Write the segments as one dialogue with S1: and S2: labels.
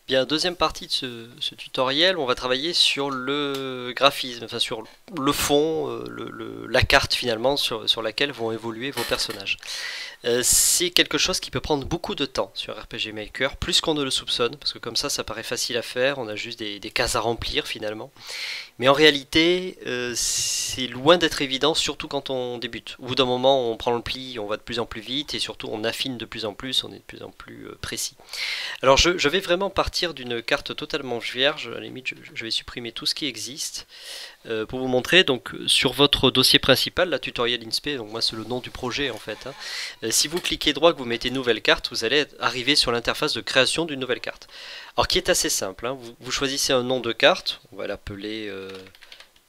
S1: Bien, deuxième partie de ce tutoriel, on va travailler sur le graphisme, enfin sur le fond, la carte finalement sur laquelle vont évoluer vos personnages. C'est quelque chose qui peut prendre beaucoup de temps sur RPG Maker, plus qu'on ne le soupçonne, parce que comme ça paraît facile à faire, on a juste des cases à remplir finalement. Mais en réalité, c'est loin d'être évident, surtout quand on débute. Au bout d'un moment, on prend le pli, on va de plus en plus vite, et surtout on affine de plus en plus, on est de plus en plus précis. Alors je vais vraiment partir d'une carte totalement vierge, à la limite je vais supprimer tout ce qui existe pour vous montrer. Donc sur votre dossier principal, la tutoriel insp, donc moi c'est le nom du projet en fait, hein. Si vous cliquez droit, que vous mettez nouvelle carte, vous allez arriver sur l'interface de création d'une nouvelle carte. Alors qui est assez simple, hein. Vous choisissez un nom de carte, on va l'appeler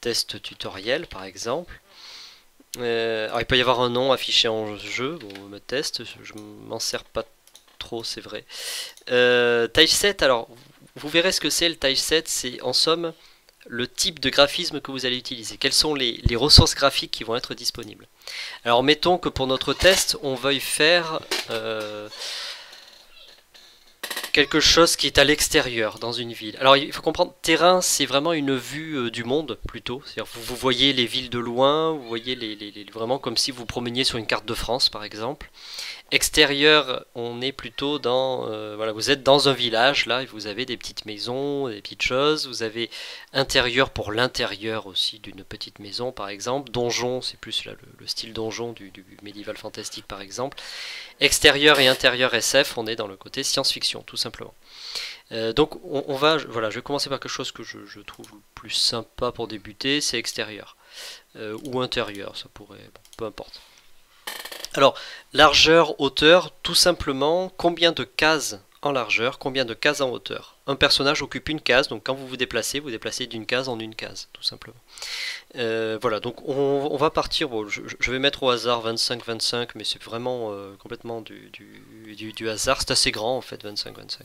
S1: test tutoriel par exemple. Alors il peut y avoir un nom affiché en jeu, bon on me teste, je m'en sers pas trop, c'est vrai. Typeset, alors vous verrez ce que c'est le typeset, c'est en somme le type de graphisme que vous allez utiliser. Quelles sont les ressources graphiques qui vont être disponibles. Alors mettons que pour notre test, on veuille faire quelque chose qui est à l'extérieur, dans une ville. Alors il faut comprendre, terrain, c'est vraiment une vue du monde, plutôt. C'est-à-dire vous voyez les villes de loin, vous voyez vraiment comme si vous promeniez sur une carte de France, par exemple. Extérieur, on est plutôt dans... voilà, vous êtes dans un village, là, et vous avez des petites maisons, des petites choses. Vous avez intérieur pour l'intérieur aussi d'une petite maison, par exemple. Donjon, c'est plus là, le style donjon du médiéval fantastique, par exemple. Extérieur et intérieur SF, on est dans le côté science-fiction, tout simplement. Donc on va... Voilà, je vais commencer par quelque chose que je trouve le plus sympa pour débuter, c'est extérieur. Ou intérieur, ça pourrait... Bon, peu importe. Alors, largeur, hauteur, tout simplement, combien de cases en largeur, combien de cases en hauteur. Un personnage occupe une case, donc quand vous déplacez d'une case en une case, tout simplement. Voilà, donc on va partir, bon, je vais mettre au hasard 25-25, mais c'est vraiment complètement du hasard, c'est assez grand en fait, 25-25.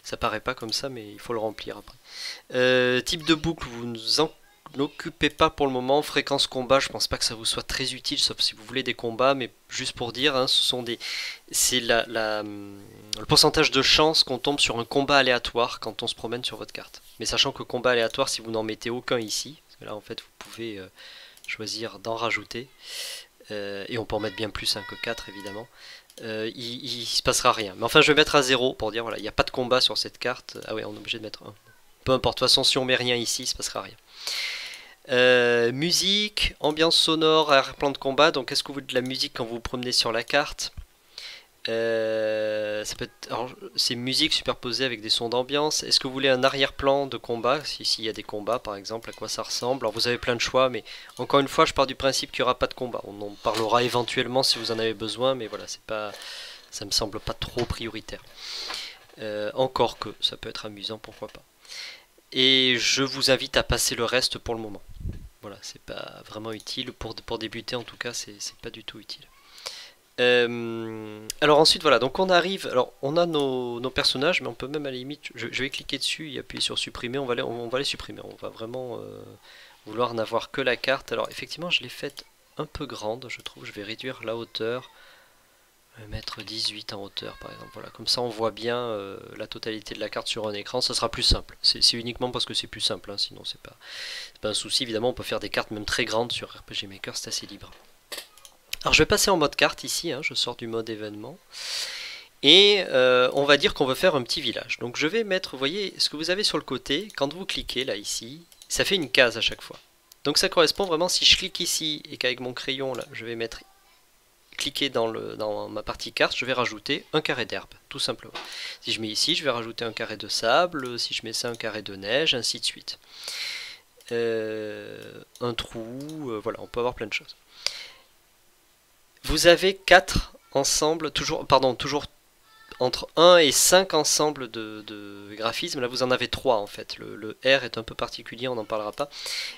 S1: Ça paraît pas comme ça, mais il faut le remplir après. Type de boucle, vous nous en n'occupez pas pour le moment. Fréquence combat, je pense pas que ça vous soit très utile, sauf si vous voulez des combats, mais juste pour dire, hein, c'est le pourcentage de chance qu'on tombe sur un combat aléatoire quand on se promène sur votre carte. Mais sachant que combat aléatoire, si vous n'en mettez aucun ici, parce que là en fait vous pouvez choisir d'en rajouter, et on peut en mettre bien plus hein, que 4 évidemment, il se passera rien. Mais enfin je vais mettre à 0 pour dire voilà, il n'y a pas de combat sur cette carte. Ah ouais, on est obligé de mettre 1. Peu importe, de toute façon si on met rien ici, il se passera rien. Musique, ambiance sonore, arrière-plan de combat. Donc, est-ce que vous voulez de la musique quand vous vous promenez sur la carte? Ça peut être, alors, c'est musique superposée avec des sons d'ambiance. Est-ce que vous voulez un arrière-plan de combat? S'il y a des combats, par exemple, à quoi ça ressemble? Alors, vous avez plein de choix, mais encore une fois, je pars du principe qu'il n'y aura pas de combat. On en parlera éventuellement si vous en avez besoin, mais voilà, c'est pas, ça me semble pas trop prioritaire. Encore que ça peut être amusant, pourquoi pas. Et je vous invite à passer le reste pour le moment. Voilà, c'est pas vraiment utile. Pour débuter, en tout cas, c'est pas du tout utile. Alors ensuite, voilà, donc on arrive. Alors, on a nos personnages, mais on peut même à la limite. Je vais cliquer dessus et appuyer sur supprimer. On va les supprimer. On va vraiment vouloir n'avoir que la carte. Alors, effectivement, je l'ai faite un peu grande, je trouve. Je vais réduire la hauteur. Mettre 18 en hauteur par exemple, voilà, comme ça on voit bien la totalité de la carte sur un écran, ça sera plus simple, c'est uniquement parce que c'est plus simple, hein, sinon c'est pas un souci, évidemment on peut faire des cartes même très grandes sur RPG Maker, c'est assez libre. Alors je vais passer en mode carte ici, hein, je sors du mode événement, et on va dire qu'on veut faire un petit village, donc je vais mettre, vous voyez ce que vous avez sur le côté, quand vous cliquez là ici, ça fait une case à chaque fois, donc ça correspond vraiment, si je clique ici et qu'avec mon crayon là, je vais mettre cliquer dans ma partie carte, je vais rajouter un carré d'herbe, tout simplement. Si je mets ici, je vais rajouter un carré de sable, si je mets ça, un carré de neige, ainsi de suite. Un trou, voilà, on peut avoir plein de choses. Vous avez 4 ensembles, toujours entre 1 et 5 ensembles de graphismes, là vous en avez 3 en fait, le R est un peu particulier, on n'en parlera pas,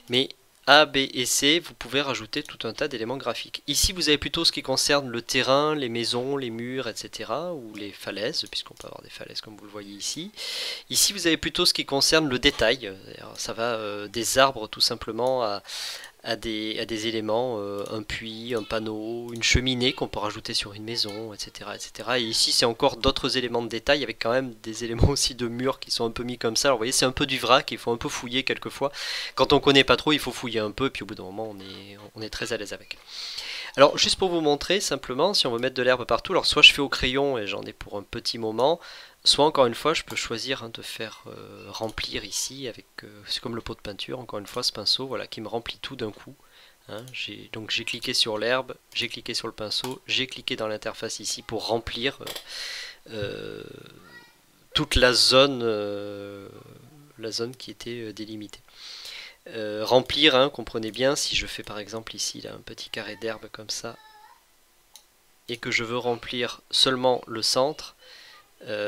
S1: mais a, B et C, vous pouvez rajouter tout un tas d'éléments graphiques. Ici, vous avez plutôt ce qui concerne le terrain, les maisons, les murs, etc. ou les falaises, puisqu'on peut avoir des falaises comme vous le voyez ici. Ici, vous avez plutôt ce qui concerne le détail. Ça va des arbres tout simplement à des éléments, un puits, un panneau, une cheminée qu'on peut rajouter sur une maison, etc. etc. Et ici c'est encore d'autres éléments de détail avec quand même des éléments aussi de murs qui sont un peu mis comme ça. Alors vous voyez c'est un peu du vrac, il faut un peu fouiller quelquefois. Quand on connaît pas trop il faut fouiller un peu et puis au bout d'un moment on est très à l'aise avec. Alors juste pour vous montrer simplement, si on veut mettre de l'herbe partout, alors soit je fais au crayon et j'en ai pour un petit moment, soit encore une fois je peux choisir de faire remplir ici avec, c'est comme le pot de peinture, encore une fois ce pinceau voilà, qui me remplit tout d'un coup. Hein, donc j'ai cliqué sur l'herbe, j'ai cliqué sur le pinceau, j'ai cliqué dans l'interface ici pour remplir euh, toute la zone qui était délimitée. Remplir, hein, comprenez bien, si je fais par exemple ici là, un petit carré d'herbe comme ça, et que je veux remplir seulement le centre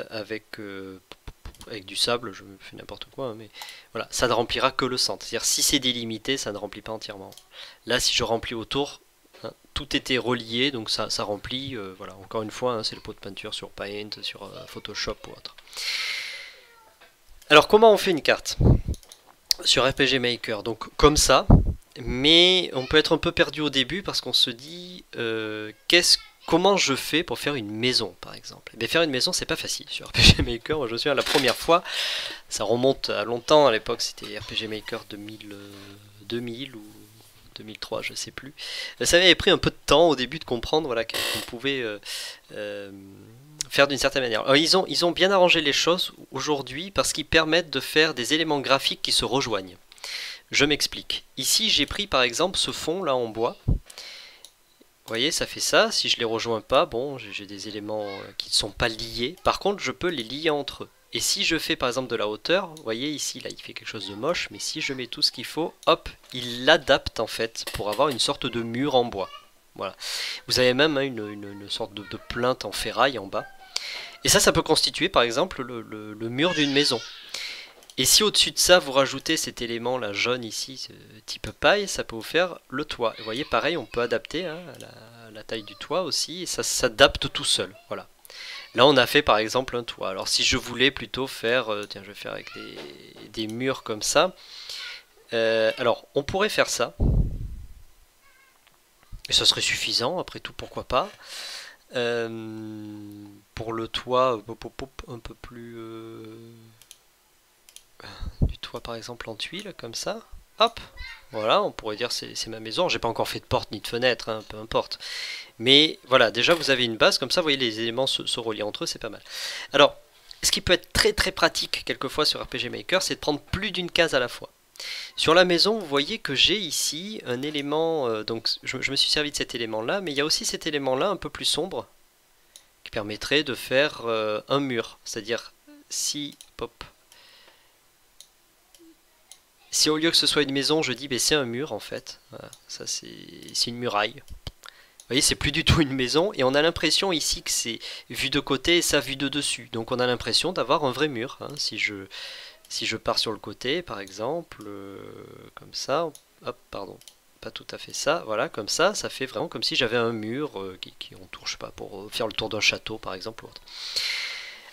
S1: avec du sable, je me fais n'importe quoi, hein, mais voilà, ça ne remplira que le centre. C'est-à-dire si c'est délimité, ça ne remplit pas entièrement. Là, si je remplis autour, hein, tout était relié, donc ça remplit. Voilà, encore une fois, hein, c'est le pot de peinture sur Paint, sur Photoshop ou autre. Alors, comment on fait une carte sur RPG Maker? Donc, comme ça, mais on peut être un peu perdu au début parce qu'on se dit comment je fais pour faire une maison par exemple. Et faire une maison c'est pas facile sur RPG Maker. Moi, je me souviens la première fois, ça remonte à longtemps, à l'époque c'était RPG Maker 2000 ou 2003 je sais plus. Ça avait pris un peu de temps au début de comprendre voilà, qu'on pouvait faire d'une certaine manière. Alors, ils ont bien arrangé les choses aujourd'hui parce qu'ils permettent de faire des éléments graphiques qui se rejoignent. Je m'explique. Ici, j'ai pris par exemple ce fond là en bois. Vous voyez, ça fait ça. Si je les rejoins pas, bon, j'ai des éléments qui ne sont pas liés. Par contre, je peux les lier entre eux. Et si je fais par exemple de la hauteur, vous voyez ici, là, il fait quelque chose de moche, mais si je mets tout ce qu'il faut, hop, il l'adapte en fait pour avoir une sorte de mur en bois. Voilà. Vous avez même hein, une sorte de plinthe en ferraille en bas. Et ça peut constituer par exemple le mur d'une maison. Et si au-dessus de ça, vous rajoutez cet élément là jaune ici, type paille, ça peut vous faire le toit. Et vous voyez, pareil, on peut adapter hein, la taille du toit aussi, et ça s'adapte tout seul. Voilà. Là, on a fait par exemple un toit. Alors, si je voulais plutôt faire, tiens, je vais faire avec des murs comme ça. Alors, on pourrait faire ça. Et ça serait suffisant, après tout, pourquoi pas. Pour le toit, un peu plus... du toit par exemple en tuile comme ça, hop, voilà, on pourrait dire c'est ma maison, j'ai pas encore fait de porte ni de fenêtre, hein, peu importe, mais voilà, déjà vous avez une base, comme ça vous voyez les éléments se relient entre eux, c'est pas mal. Alors, ce qui peut être très très pratique quelquefois sur RPG Maker, c'est de prendre plus d'une case à la fois. Sur la maison, vous voyez que j'ai ici un élément, donc je me suis servi de cet élément là, mais il y a aussi cet élément là un peu plus sombre, qui permettrait de faire un mur, c'est-à-dire si, pop, si au lieu que ce soit une maison, je dis ben, c'est un mur en fait, voilà, ça c'est une muraille. Vous voyez, c'est plus du tout une maison et on a l'impression ici que c'est vu de côté et ça vu de dessus. Donc on a l'impression d'avoir un vrai mur. Hein. Si je pars sur le côté par exemple, comme ça, hop, pardon, pas tout à fait ça, voilà, comme ça fait vraiment comme si j'avais un mur qui entoure, je sais pas, pour faire le tour d'un château par exemple ou autre.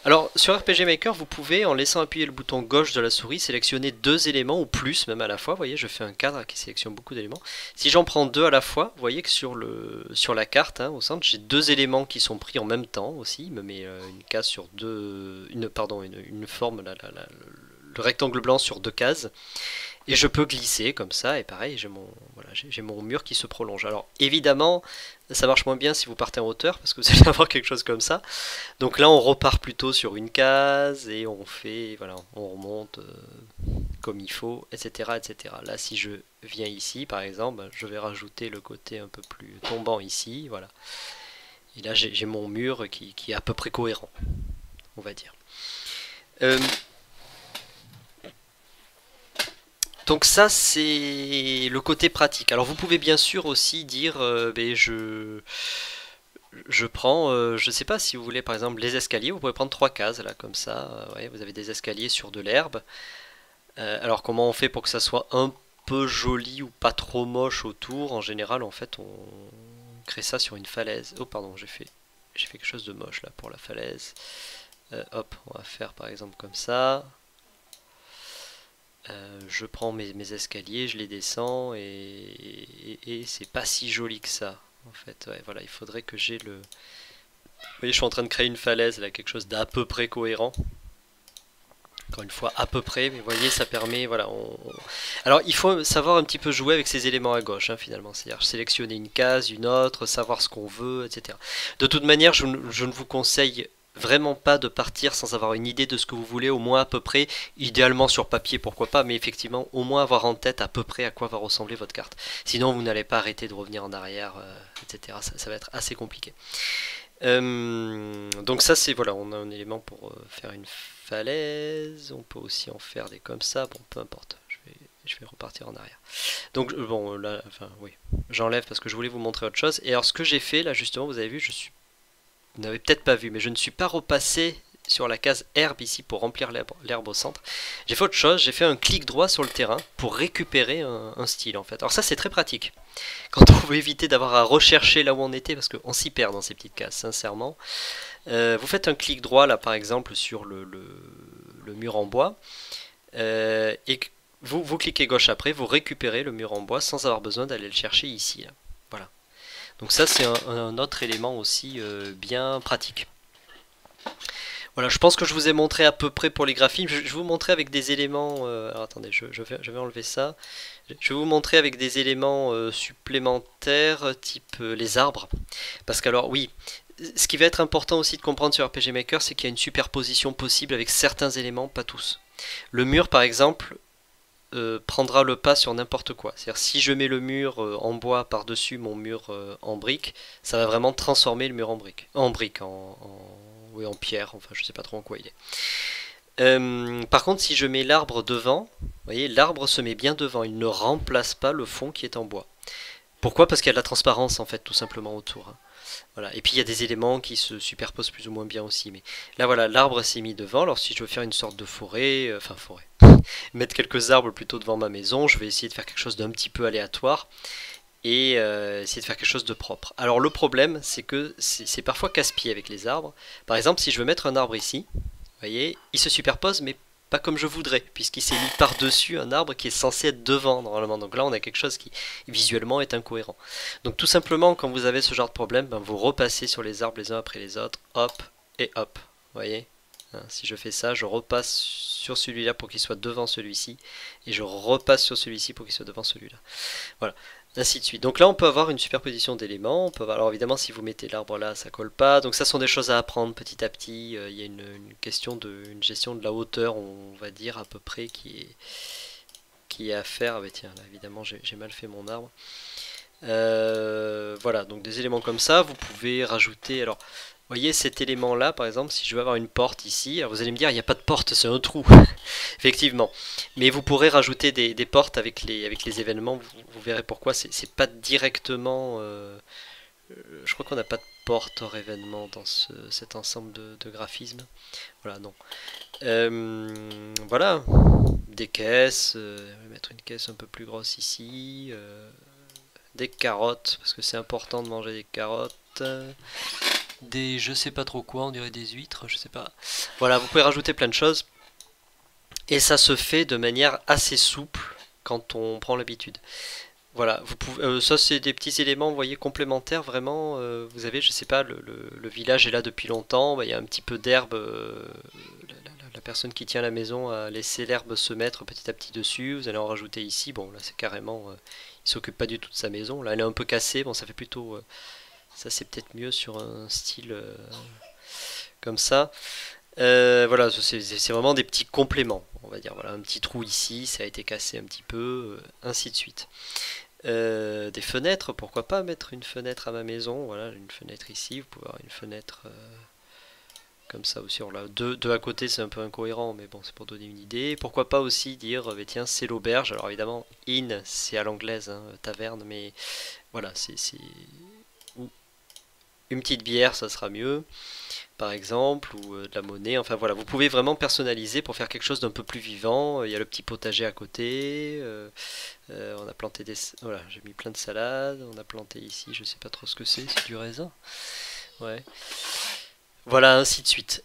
S1: Alors sur RPG Maker, vous pouvez, en laissant appuyer le bouton gauche de la souris, sélectionner deux éléments ou plus, même à la fois. Vous voyez, je fais un cadre qui sélectionne beaucoup d'éléments. Si j'en prends deux à la fois, vous voyez que sur la carte, hein, au centre, j'ai deux éléments qui sont pris en même temps aussi. Il me met une case sur deux, une forme, le rectangle blanc sur deux cases. Et je peux glisser comme ça, et pareil, j'ai mon mur qui se prolonge. Alors évidemment, ça marche moins bien si vous partez en hauteur, parce que vous allez avoir quelque chose comme ça. Donc là, on repart plutôt sur une case, et on fait, voilà, on remonte comme il faut, etc., etc. Là, si je viens ici, par exemple, je vais rajouter le côté un peu plus tombant ici, voilà. Et là, j'ai mon mur qui est à peu près cohérent, on va dire. Donc ça c'est le côté pratique. Alors vous pouvez bien sûr aussi dire ben, je prends, je sais pas si vous voulez par exemple les escaliers, vous pouvez prendre trois cases là comme ça, ouais, vous avez des escaliers sur de l'herbe. Alors comment on fait pour que ça soit un peu joli ou pas trop moche autour? En général en fait on crée ça sur une falaise. Oh pardon, j'ai fait quelque chose de moche là pour la falaise. Hop, on va faire par exemple comme ça. Je prends mes escaliers, je les descends et c'est pas si joli que ça. En fait, ouais, voilà, il faudrait que j'ai le. Vous voyez, je suis en train de créer une falaise, là, quelque chose d'à peu près cohérent. Encore une fois, à peu près, mais vous voyez, ça permet, voilà. Alors, il faut savoir un petit peu jouer avec ces éléments à gauche, hein, finalement. C'est-à-dire sélectionner une case, une autre, savoir ce qu'on veut, etc. De toute manière, je ne vous conseille vraiment pas de partir sans avoir une idée de ce que vous voulez, au moins à peu près, idéalement sur papier, pourquoi pas, mais effectivement, au moins avoir en tête à peu près à quoi va ressembler votre carte. Sinon, vous n'allez pas arrêter de revenir en arrière, etc. Ça va être assez compliqué. Donc ça c'est voilà, on a un élément pour faire une falaise, on peut aussi en faire des comme ça, bon peu importe, je vais repartir en arrière. Donc bon là, enfin oui, j'enlève parce que je voulais vous montrer autre chose. Et alors ce que j'ai fait là justement, vous avez vu, vous n'avez peut-être pas vu, mais je ne suis pas repassé sur la case herbe ici pour remplir l'herbe au centre. J'ai fait autre chose, j'ai fait un clic droit sur le terrain pour récupérer un style en fait. Alors ça c'est très pratique. Quand on veut éviter d'avoir à rechercher là où on était, parce qu'on s'y perd dans ces petites cases, sincèrement. Vous faites un clic droit là par exemple sur le mur en bois, et vous cliquez gauche après, vous récupérez le mur en bois sans avoir besoin d'aller le chercher ici. Là. Voilà. Donc ça c'est un autre élément aussi bien pratique. Voilà, je pense que je vous ai montré à peu près pour les graphismes. Je vais vous montrer avec des éléments. Alors attendez, je vais enlever ça. Je vais vous montrer avec des éléments supplémentaires, type les arbres. Parce que alors oui, ce qui va être important aussi de comprendre sur RPG Maker, c'est qu'il y a une superposition possible avec certains éléments, pas tous. Le mur par exemple prendra le pas sur n'importe quoi. C'est-à-dire si je mets le mur en bois par-dessus mon mur en brique, ça va vraiment transformer le mur en brique. En brique, oui, en pierre, enfin je sais pas trop en quoi il est. Par contre, si je mets l'arbre devant, vous voyez, l'arbre se met bien devant, il ne remplace pas le fond qui est en bois. Pourquoi? Parce qu'il y a de la transparence en fait, tout simplement autour. Hein. Voilà. Et puis il y a des éléments qui se superposent plus ou moins bien aussi. Mais là voilà, l'arbre s'est mis devant. Alors si je veux faire une sorte de forêt, enfin forêt, mettre quelques arbres plutôt devant ma maison, je vais essayer de faire quelque chose d'un petit peu aléatoire et essayer de faire quelque chose de propre. Alors le problème, c'est que c'est parfois casse-pied avec les arbres. Par exemple, si je veux mettre un arbre ici, vous voyez, il se superpose, mais pas comme je voudrais, puisqu'il s'est mis par-dessus un arbre qui est censé être devant normalement. Donc là, on a quelque chose qui visuellement est incohérent. Donc tout simplement, quand vous avez ce genre de problème, ben, vous repassez sur les arbres les uns après les autres, hop et hop. Vous voyez, hein, si je fais ça, je repasse sur celui-là pour qu'il soit devant celui-ci, et je repasse sur celui-ci pour qu'il soit devant celui-là. Voilà. Ainsi de suite. Donc là, on peut avoir une superposition d'éléments. Alors évidemment, si vous mettez l'arbre là, ça colle pas. Donc ça sont des choses à apprendre petit à petit. Il y a une question une gestion de la hauteur, on va dire à peu près, qui est à faire. Ah, bah, tiens, là, évidemment, j'ai mal fait mon arbre. Voilà, donc des éléments comme ça, vous pouvez rajouter. Alors, vous voyez cet élément là, par exemple, si je veux avoir une porte ici, alors vous allez me dire, il n'y a pas de porte, c'est un trou. Effectivement. Mais vous pourrez rajouter des portes avec les événements, vous verrez pourquoi. C'est pas directement. Je crois qu'on n'a pas de porte hors événement dans cet ensemble de graphismes. Voilà, non. Voilà. Des caisses. Je vais mettre une caisse un peu plus grosse ici. Des carottes, parce que c'est important de manger des carottes. Des je sais pas trop quoi, on dirait des huîtres, je sais pas. Voilà, vous pouvez rajouter plein de choses. Et ça se fait de manière assez souple quand on prend l'habitude. Voilà, vous pouvez, ça c'est des petits éléments, vous voyez, complémentaires vraiment. Vous avez, je sais pas, le village est là depuis longtemps, bah, il y a un petit peu d'herbe. La personne qui tient la maison a laissé l'herbe se mettre petit à petit dessus. Vous allez en rajouter ici. Bon, là c'est carrément, il s'occupe pas du tout de sa maison. Là, elle est un peu cassée. Bon, ça fait plutôt, ça c'est peut-être mieux sur un style comme ça. Voilà, c'est vraiment des petits compléments, on va dire. Voilà, un petit trou ici, ça a été cassé un petit peu, ainsi de suite. Des fenêtres, pourquoi pas mettre une fenêtre à ma maison. Voilà, une fenêtre ici, vous pouvez avoir une fenêtre comme ça aussi. Là, deux à côté, c'est un peu incohérent, mais bon, c'est pour donner une idée. Pourquoi pas aussi dire, tiens, c'est l'auberge. Alors évidemment, inn, c'est à l'anglaise, hein, taverne, mais voilà, c'est une petite bière, ça sera mieux, par exemple, ou de la monnaie. Enfin voilà, vous pouvez vraiment personnaliser pour faire quelque chose d'un peu plus vivant. Il y a le petit potager à côté. On a planté des... Voilà, j'ai mis plein de salades. On a planté ici, je sais pas trop ce que c'est du raisin. Ouais. Voilà, ainsi de suite.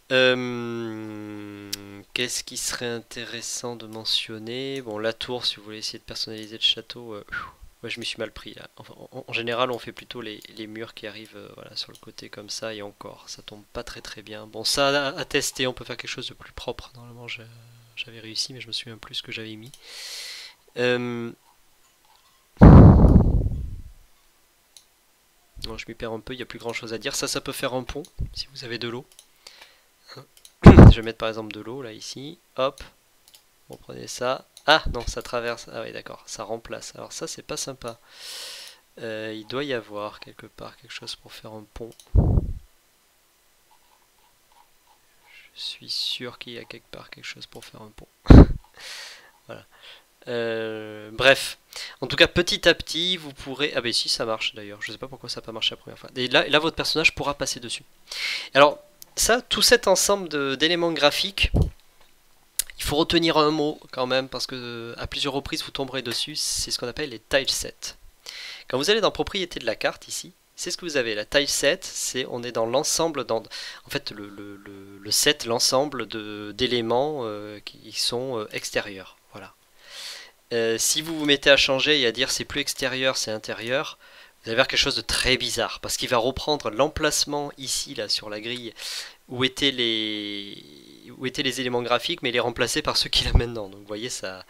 S1: Qu'est-ce qui serait intéressant de mentionner? Bon, la tour, si vous voulez essayer de personnaliser le château, ouais, je m'y suis mal pris là. Enfin, en général, on fait plutôt les murs qui arrivent voilà, sur le côté comme ça, et encore, ça tombe pas très très bien. Bon, ça à tester, on peut faire quelque chose de plus propre. Normalement, j'avais réussi, mais je me souviens plus ce que j'avais mis. Euh, non, je m'y perds un peu, il n'y a plus grand chose à dire. Ça peut faire un pont, si vous avez de l'eau. Je vais mettre par exemple de l'eau là, ici. Hop, vous prenez ça. Ah non, ça traverse. Ah oui, d'accord, ça remplace. Alors ça, c'est pas sympa. Il doit y avoir quelque part quelque chose pour faire un pont. Je suis sûr qu'il y a quelque part quelque chose pour faire un pont. Voilà. Bref, en tout cas, petit à petit, vous pourrez. Ah ben si, ça marche d'ailleurs. Je sais pas pourquoi ça n'a pas marché la première fois. Et là, votre personnage pourra passer dessus. Alors, ça, tout cet ensemble d'éléments graphiques, il faut retenir un mot quand même, parce que à plusieurs reprises vous tomberez dessus, c'est ce qu'on appelle les tilesets. Quand vous allez dans propriété de la carte ici, c'est ce que vous avez. La tileset, c'est on est dans l'ensemble, en fait le set, l'ensemble d'éléments qui sont extérieurs. Voilà. Si vous vous mettez à changer et à dire c'est plus extérieur, c'est intérieur, vous allez voir quelque chose de très bizarre, parce qu'il va reprendre l'emplacement ici là sur la grille où étaient les éléments graphiques, mais les remplacer par ceux qu'il a maintenant. Donc vous voyez, ça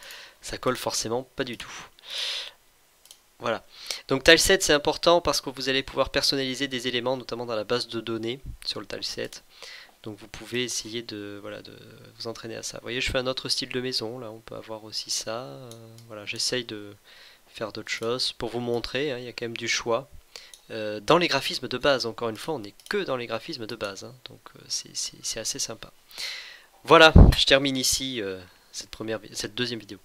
S1: colle forcément pas du tout. Voilà. Donc tileset c'est important parce que vous allez pouvoir personnaliser des éléments, notamment dans la base de données sur le tileset. Donc vous pouvez essayer de, voilà, de vous entraîner à ça. Vous voyez, je fais un autre style de maison, là on peut avoir aussi ça. Voilà, j'essaye de faire d'autres choses pour vous montrer, hein, il y a quand même du choix. Dans les graphismes de base, encore une fois, on n'est que dans les graphismes de base, hein, donc c'est assez sympa. Voilà, je termine ici cette deuxième vidéo.